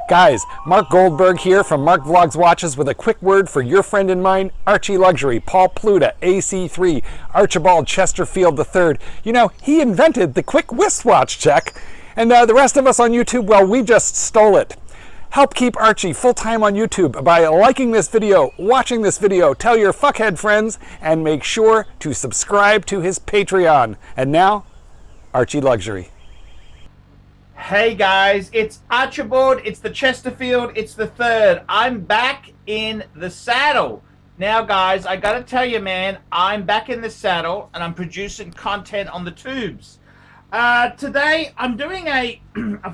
Guys, Mark Goldberg here from Mark Vlogs Watches with a quick word for your friend and mine, ArchieLuxury, Paul Pluta, AC3, Archibald Chesterfield III. You know, he invented the quick wristwatch check, and the rest of us on YouTube, well, we just stole it. Help keep Archie full-time on YouTube by liking this video, watching this video, tell your fuckhead friends, and make sure to subscribe to his Patreon. And now, ArchieLuxury. Hey guys, it's Archibald, it's the Chesterfield, it's the third. I'm back in the saddle. Now guys, I gotta tell you man, I'm back in the saddle and I'm producing content on the tubes. Today I'm doing a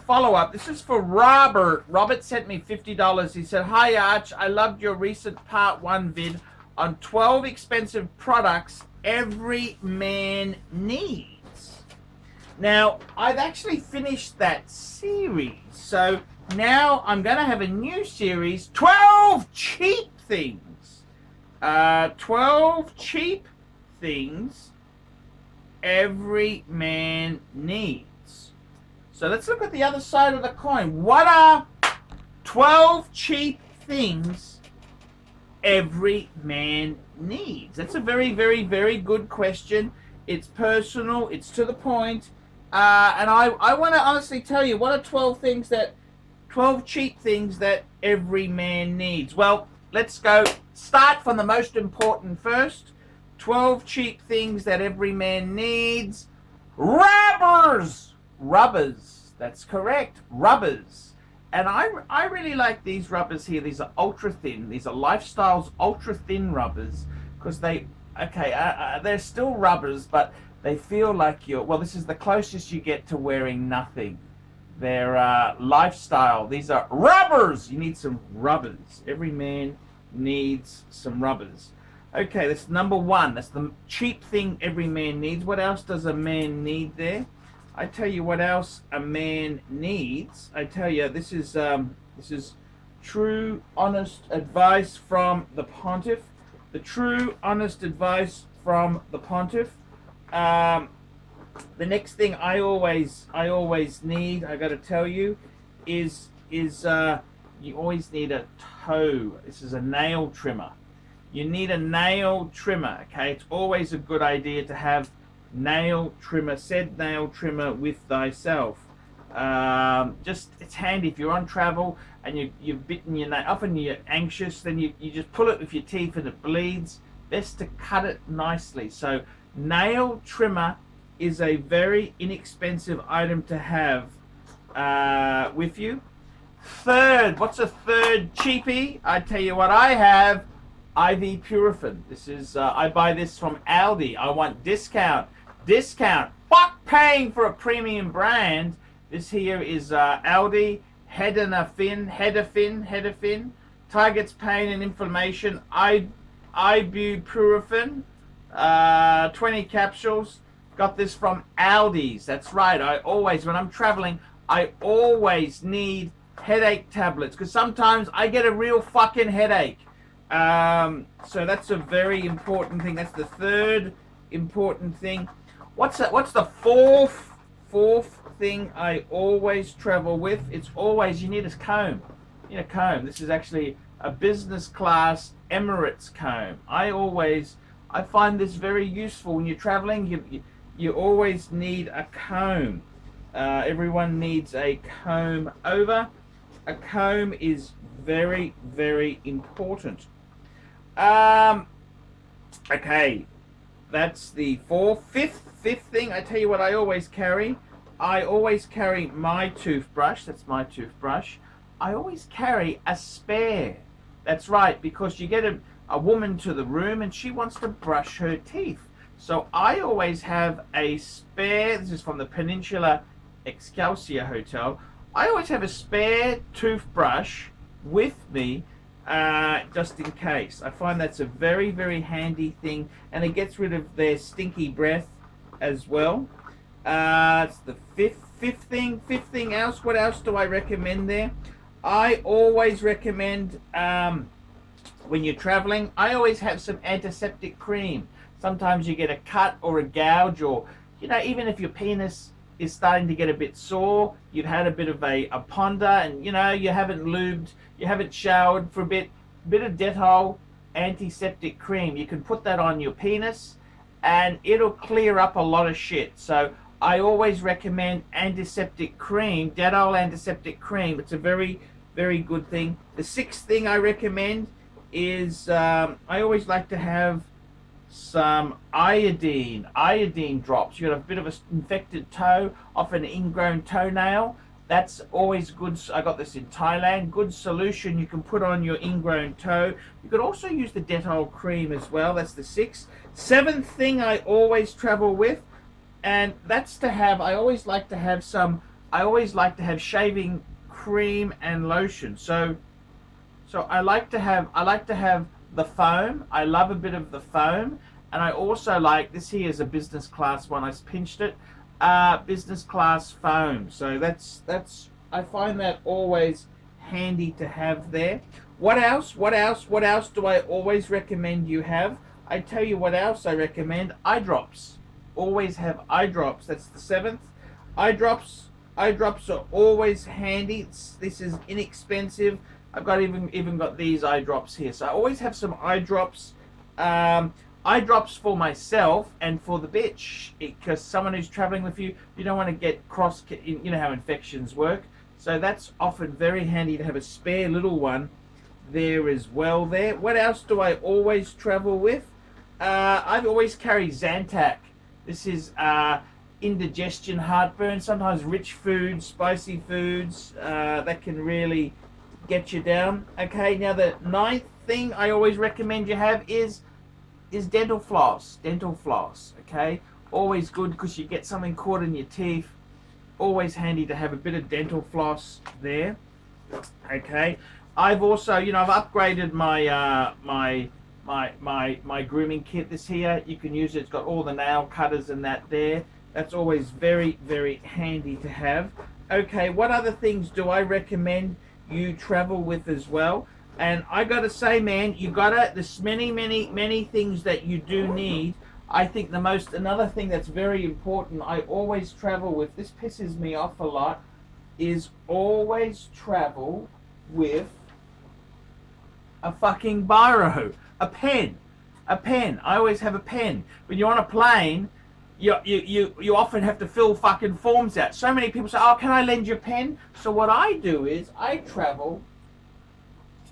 follow-up. This is for Robert. Robert sent me $50. He said, "Hi Arch, I loved your recent part 1 vid on 12 expensive products every man needs." Now, I've actually finished that series, so now I'm going to have a new series, 12 cheap things. 12 cheap things every man needs. So let's look at the other side of the coin. What are 12 cheap things every man needs? That's a very, very, very good question. It's personal, it's to the point. And I want to honestly tell you, what are 12 cheap things that every man needs? Well, let's go start from the most important first. 12 cheap things that every man needs. Rubbers! Rubbers. That's correct. Rubbers. And I really like these rubbers here. These are ultra thin. These are Lifestyle's ultra thin rubbers because they're still rubbers, but they feel like well, this is the closest you get to wearing nothing. They're Lifestyle. These are rubbers. You need some rubbers. Every man needs some rubbers. Okay, that's number 1. That's the cheap thing every man needs. What else does a man need there? I tell you what else a man needs. I tell you, this is true, honest advice from the Pontiff. The true, honest advice from the Pontiff. The next thing I always need, I got to tell you, is you always need a toe. This is a nail trimmer. You need a nail trimmer. Okay, it's always a good idea to have nail trimmer, said nail trimmer with thyself. Just it's handy if you're on travel and you've bitten your nail. Often you're anxious, then you just pull it with your teeth and it bleeds. Best to cut it nicely. So nail trimmer is a very inexpensive item to have with you. Third, what's a third cheapie? I tell you what I have, IV Purifin. This is I buy this from Aldi. I want discount. Fuck paying for a premium brand. This here is Aldi Hedafin. Targets pain and inflammation. Ibuprofen. 20 capsules. Got this from Aldi's. That's right. I always, when I'm traveling, I always need headache tablets because sometimes I get a real fucking headache. So that's a very important thing. That's the third important thing. What's the fourth thing I always travel with? It's always, you need a comb. You need a comb. This is actually a business class Emirates comb. I find this very useful when you're traveling. You always need a comb. Everyone needs a comb over. A comb is very, very important. Okay, that's the fifth thing. I tell you what I always carry. I always carry my toothbrush. That's my toothbrush. I always carry a spare. That's right, because you get a woman to the room and she wants to brush her teeth. So I always have a spare. This is from the Peninsula Excelsior Hotel. I always have a spare toothbrush with me just in case. I find that's a very, very handy thing, and it gets rid of their stinky breath as well. It's the fifth thing. Fifth thing else. What else do I recommend there? I always recommend when you're traveling, I always have some antiseptic cream. Sometimes you get a cut or a gouge, or even if your penis is starting to get a bit sore, you've had a bit of a ponder, and you know you haven't lubed, you haven't showered for a bit of Dettol antiseptic cream. You can put that on your penis and it'll clear up a lot of shit. So I always recommend antiseptic cream, Dettol antiseptic cream. It's a very, very good thing. The sixth thing I recommend is I always like to have some iodine drops. You got a bit of an infected toe off an ingrown toenail. That's always good. I got this in Thailand. Good solution you can put on your ingrown toe. You could also use the Dettol cream as well. That's the sixth. Seventh thing I always travel with, and that's to have, I always like to have shaving cream and lotion. So I like to have the foam. I love a bit of the foam, and I also like, this here is a business class one. I pinched it. Business class foam. So that's I find that always handy to have there. What else do I always recommend you have? I tell you what else I recommend. Eye drops. Always have eye drops. That's the seventh. Eye drops are always handy. This is inexpensive. I've got even got these eye drops here. So I always have some eye drops. Eye drops for myself and for the bitch, because someone who's traveling with you, you don't want to get you know how infections work. So that's often very handy to have a spare little one there as well there. What else do I always travel with? I've always carried Zantac. This is indigestion, heartburn, sometimes rich foods, spicy foods, that can really get you down. Okay, now the ninth thing I always recommend you have is dental floss. Okay, always good because you get something caught in your teeth. Always handy to have a bit of dental floss there. Okay, I've also, you know, I've upgraded my my grooming kit. This here, you can use it. It's got all the nail cutters and that there. That's always very, very handy to have. Okay, what other things do I recommend you travel with as well? And I gotta say, man, there's many things that you do need. I think another thing that's very important, I always travel with, this pisses me off a lot, is always travel with a fucking biro, a pen. I always have a pen. When you're on a plane, you often have to fill fucking forms out. So many people say, oh, can I lend you a pen? So what I do is I travel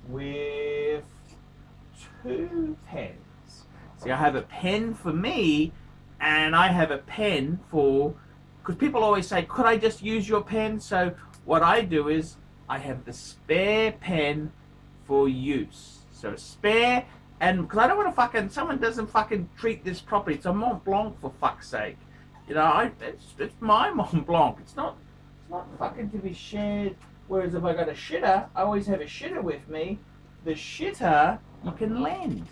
with two pens. See, I have a pen for me, and I have a pen for, because people always say, could I just use your pen? So what I do is I have the spare pen for use. So spare, and because I don't want to someone doesn't fucking treat this properly. It's a Mont Blanc, for fuck's sake. You know, it's my Mont Blanc. It's not fucking to be shared. Whereas if I got a shitter, I always have a shitter with me. The shitter you can lend,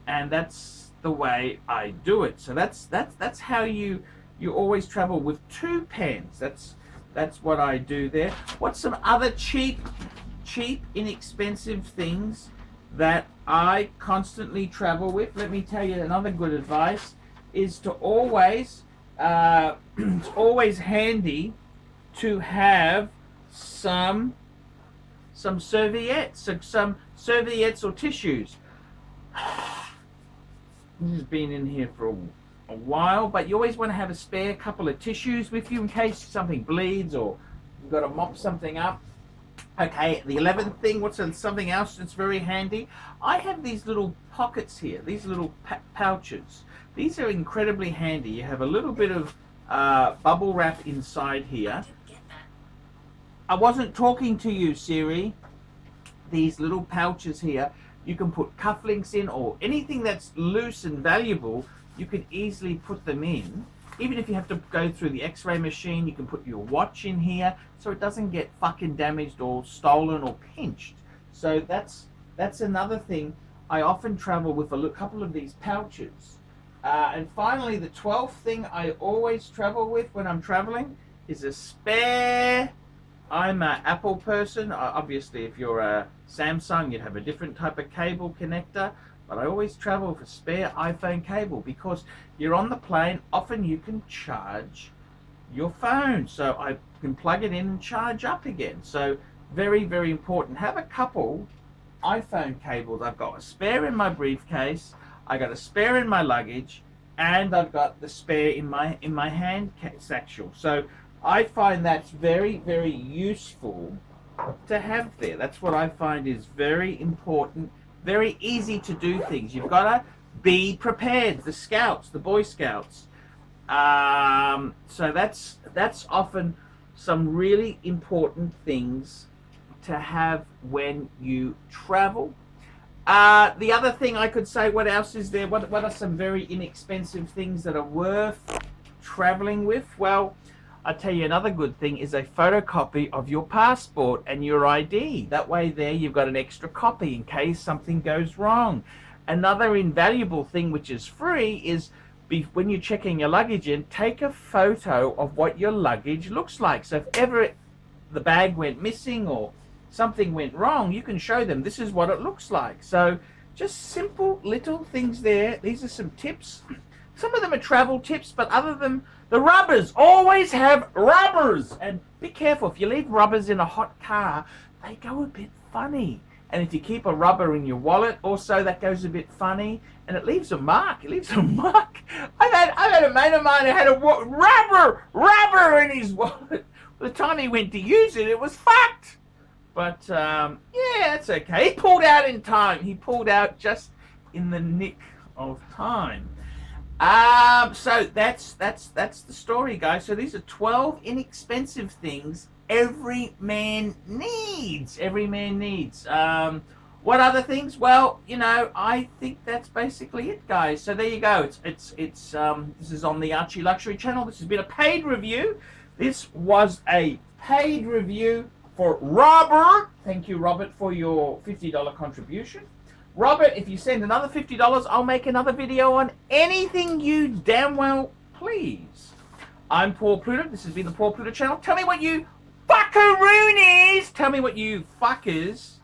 and that's the way I do it. So that's how you always travel with two pens. That's what I do there. What's some other cheap, inexpensive things that I constantly travel with? Let me tell you another good advice is to always it's always handy to have some serviettes, some serviettes or tissues. This has been in here for a while, but you always want to have a spare couple of tissues with you in case something bleeds or you've got to mop something up. Okay, the 11th thing, what's something else that's very handy? I have these little pockets here, these little pouches. These are incredibly handy. You have a little bit of bubble wrap inside here. I wasn't talking to you, Siri. These little pouches here, you can put cufflinks in, or anything that's loose and valuable, you can easily put them in. Even if you have to go through the x-ray machine, you can put your watch in here so it doesn't get fucking damaged or stolen or pinched. So that's another thing. I often travel with a couple of these pouches. And finally, the 12th thing I always travel with when I'm traveling is a spare. I'm an Apple person. Obviously, if you're a Samsung, you'd have a different type of cable connector. But I always travel with a spare iPhone cable because you're on the plane. Often you can charge your phone, so I can plug it in and charge up again. So very, very important. Have a couple iPhone cables. I've got a spare in my briefcase, I got a spare in my luggage, and I've got the spare in my hand satchel. So I find that's very, very useful to have there. That's what I find is very important, very easy to do things. You've got to be prepared. The Scouts, the Boy Scouts. So that's often some really important things to have when you travel. The other thing I could say, what else is there? What are some very inexpensive things that are worth traveling with? Well, I'll tell you another good thing is a photocopy of your passport and your ID. That way there you've got an extra copy in case something goes wrong. Another invaluable thing which is free is when you're checking your luggage in, take a photo of what your luggage looks like. So if ever the bag went missing or something went wrong, you can show them this is what it looks like. So just simple little things there. These are some tips. Some of them are travel tips, but other than the rubbers, always have rubbers. And be careful, if you leave rubbers in a hot car, they go a bit funny. And if you keep a rubber in your wallet, also that goes a bit funny, and it leaves a mark. It leaves a mark. I've had a mate of mine who had a rubber in his wallet. By the time he went to use it, it was fucked. But yeah, that's okay. He pulled out in time. He pulled out just in the nick of time. So that's the story, guys. So these are 12 inexpensive things every man needs. Every man needs. What other things? Well, you know, I think that's basically it, guys. So there you go. It's this is on the ArchieLuxury channel. This has been a paid review. This was a paid review for Robert. Thank you, Robert, for your $50 contribution. Robert, if you send another $50, I'll make another video on anything you damn well please. I'm Paul Pluto. This has been the Paul Pluto channel. Tell me what you fuckaroonies, tell me what you fuckers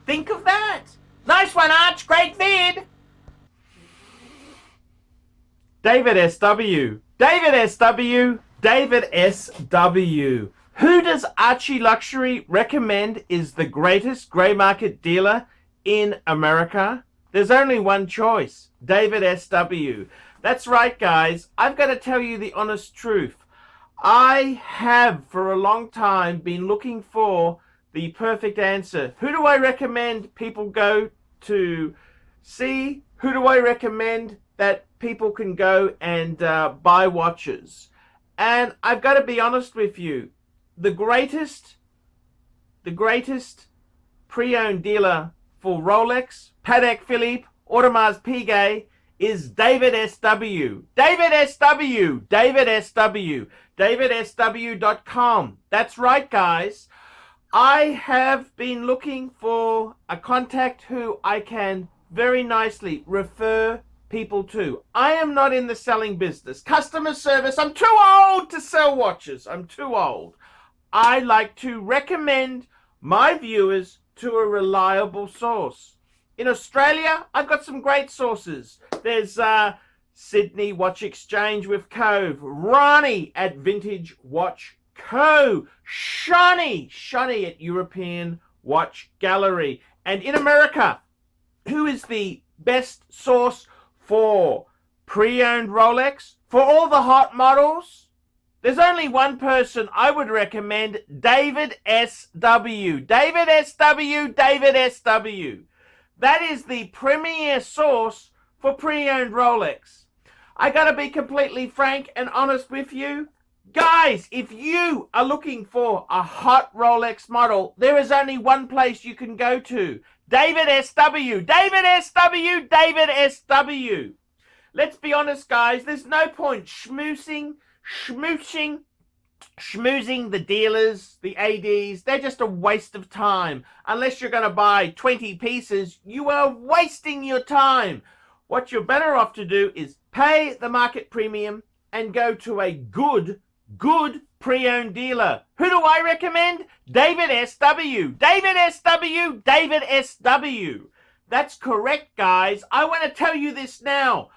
think of that. Nice one, Arch. Great vid. David SW. David SW. David SW. Who does ArchieLuxury recommend is the greatest grey market dealer in America? There's only one choice, David SW. That's right, guys. I've got to tell you the honest truth. I have for a long time been looking for the perfect answer. Who do I recommend people go to see? Who do I recommend that people can go and buy watches? And I've got to be honest with you. The greatest pre-owned dealer for Rolex, Patek Philippe, Audemars Piguet is David SW. David SW. David SW. DavidSW.com. That's right, guys. I have been looking for a contact who I can very nicely refer people to. I am not in the selling business. Customer service, I'm too old to sell watches. I'm too old. I like to recommend my viewers to a reliable source. In Australia, I've got some great sources. There's Sydney Watch Exchange with Cove, Ronnie at Vintage Watch Co, Shani at European Watch Gallery. And in America, who is the best source for pre-owned Rolex? For all the hot models? There's only one person I would recommend, David SW. David SW, David SW. That is the premier source for pre-owned Rolex. I gotta be completely frank and honest with you. Guys, if you are looking for a hot Rolex model, there is only one place you can go to. David SW. David SW. David SW. Let's be honest, guys. There's no point schmoozing the dealers, the ADs. They're just a waste of time. Unless you're going to buy 20 pieces, you are wasting your time. What you're better off to do is pay the market premium and go to a good pre-owned dealer. Who do I recommend? David SW. David SW. David SW. That's correct, guys. I want to tell you this now.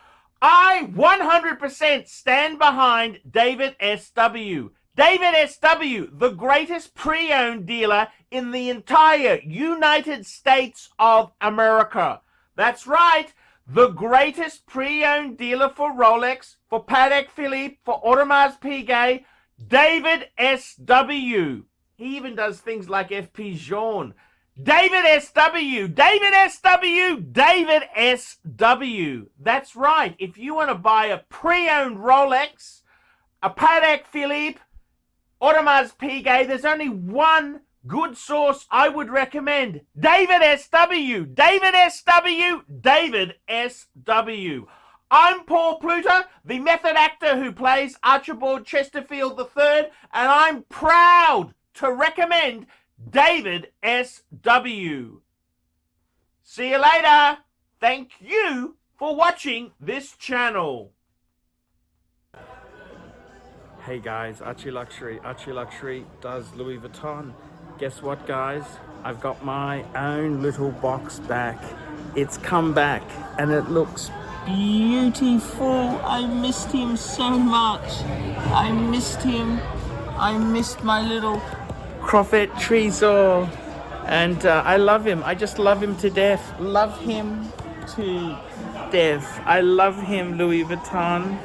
I 100% stand behind David S.W. David S.W., the greatest pre-owned dealer in the entire United States of America. That's right, the greatest pre-owned dealer for Rolex, for Patek Philippe, for Audemars Piguet, David S.W. He even does things like FP Journe. David S.W., David S.W., David S.W. That's right. If you want to buy a pre-owned Rolex, a Patek Philippe, Audemars Piguet, there's only one good source I would recommend. David S.W., David S.W., David S.W. I'm Paul Pluta, the method actor who plays Archibald Chesterfield III, and I'm proud to recommend David S.W. See you later. Thank you for watching this channel. Hey guys, ArchieLuxury. ArchieLuxury does Louis Vuitton. Guess what, guys? I've got my own little box back. It's come back and it looks beautiful. I missed him so much. I missed him. I missed my little Crawford Trésor. And I love him. I just love him to death. Love him to death. I love him, Louis Vuitton.